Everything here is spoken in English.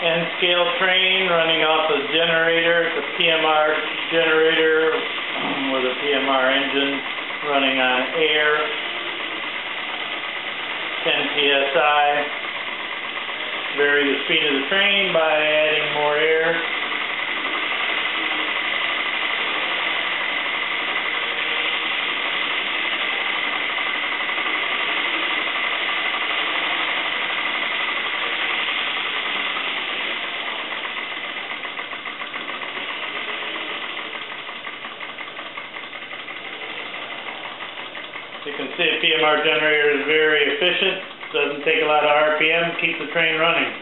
N-scale train running off a generator. It's a PMR generator with a PMR engine running on air, 10 psi. Vary the speed of the train by adding more air. You can see a PMR generator is very efficient, doesn't take a lot of RPM, keeps the train running.